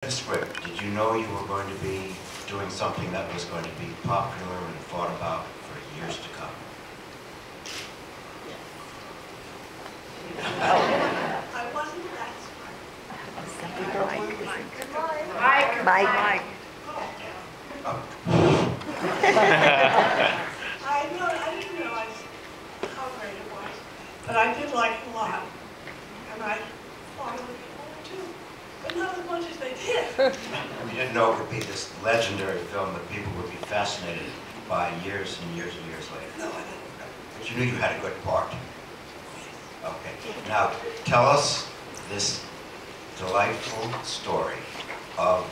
The script, did you know you were going to be doing something that was going to be popular and thought about for years to come? I wasn't that smart. Mike. Oh. I didn't realize how great it was, but I did like it a lot, and I thought it would be more too, but not as much as they did. You didn't know it would be this legendary film that people would be fascinated by years and years and years later. No, I didn't. But you knew you had a good part. Okay. Now, tell us this delightful story of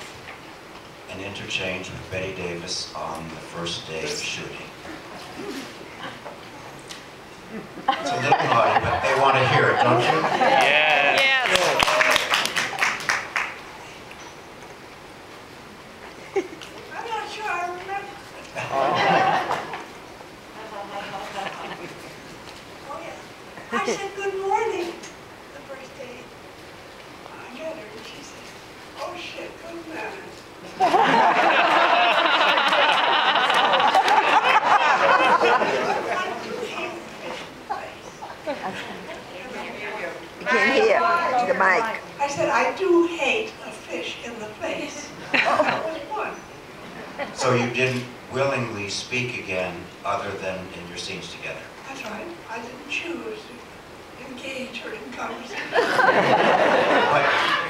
an interchange with Betty Davis on the first day of shooting. It's a little naughty, but they want to hear it, don't you? Yes. I'm not sure I remember. Oh yeah. I said good morning the first day I met her, and she said, oh shit, good manners. You can't hear the mic. I said, I do hate a fish in the face. That was one. So you didn't willingly speak again other than in your scenes together? That's right. I didn't choose to engage her in conversation.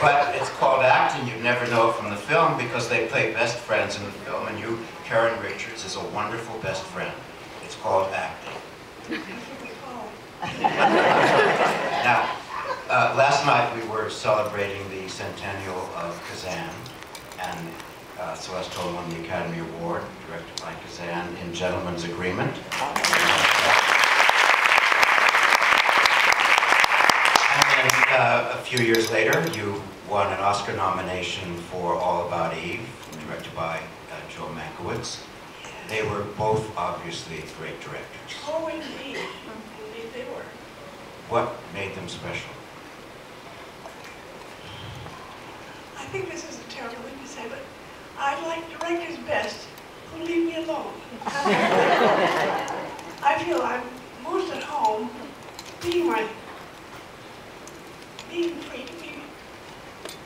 But it's called acting. You never know from the film because they play best friends in the film, and you, Karen Richards, is a wonderful best friend. It's called acting. That's what we call it. Now, last night we were celebrating the centennial of Kazan, and Celeste Holm won the Academy Award, directed by Kazan, in Gentleman's Agreement. And then a few years later, you won an Oscar nomination for All About Eve, directed by Joe Mankiewicz. They were both obviously great directors. Oh, indeed. Indeed they were. What made them special? I think this is a terrible thing to say, but I like directors best who leave me alone. I feel I'm most at home being free to be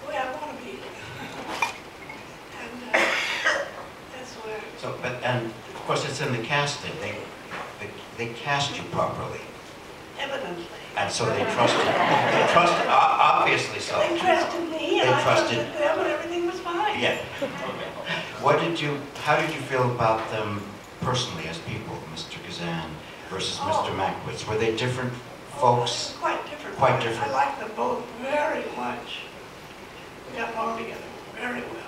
the way I want to be. And that's what I... So, and of course it's in the casting. They cast you properly. Evidently. And so they trusted you. They trusted, obviously so. They trusted me, and They I trusted- trusted them, and everything was fine. Yeah. How did you feel about them personally as people, Mr. Kazan versus Mr. Mankiewicz? Were they different folks? Quite different. Quite different. I like them both very much. We got along together very well.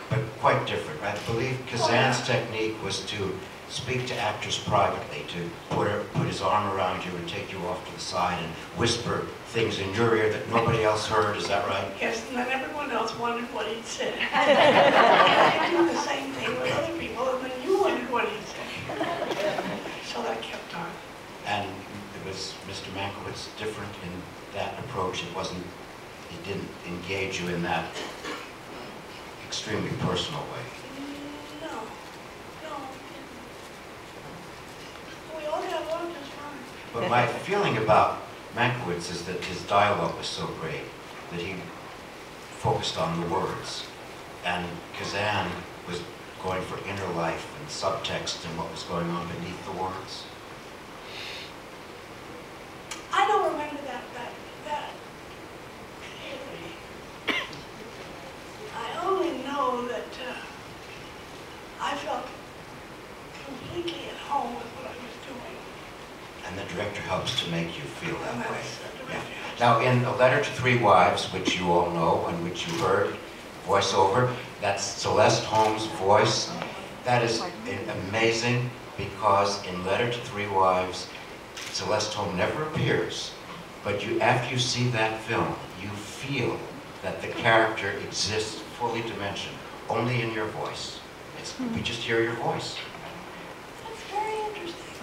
But quite different. I believe Kazan's technique was to speak to actors privately, to put his arm around you and take you off to the side and whisper things in your ear that nobody else heard. Is that right? Yes, and then everyone else wondered what he'd said. I do the same thing with other people, and then you wondered what he'd say. So that kept on. And it was Mr. Mankiewicz different in that approach. He didn't engage you in that extremely personal way. No. We all got along just fine. But my feeling about Mankiewicz is that his dialogue was so great that he focused on the words. And Kazan was going for inner life and subtext and what was going on beneath the words. I don't remember that clearly. I only know that I felt completely at home with what I was doing. And the director helps to make you feel that And way. that's the Yeah. director. Now, in A Letter to Three Wives, which you all know and which you heard, voiceover, that's Celeste Holm's voice. That is amazing because in Letter to Three Wives, Celeste Holm never appears, but after you see that film, you feel that the character exists fully dimensioned, only in your voice. We just hear your voice. That's very interesting.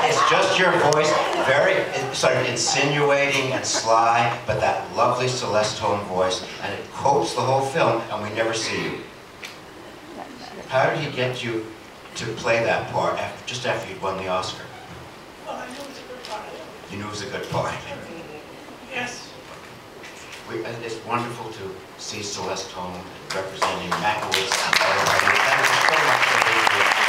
It's just your voice, very sort of insinuating and sly, but that lovely Celeste Holm voice, and it coats the whole film, and we never see you. How did he get you to play that part just after you'd won the Oscar? Well, I knew it was a good part. You knew it was a good part. Yes. It's wonderful to see Celeste Holm representing Mankiewicz and everybody. Thank you so much for being here.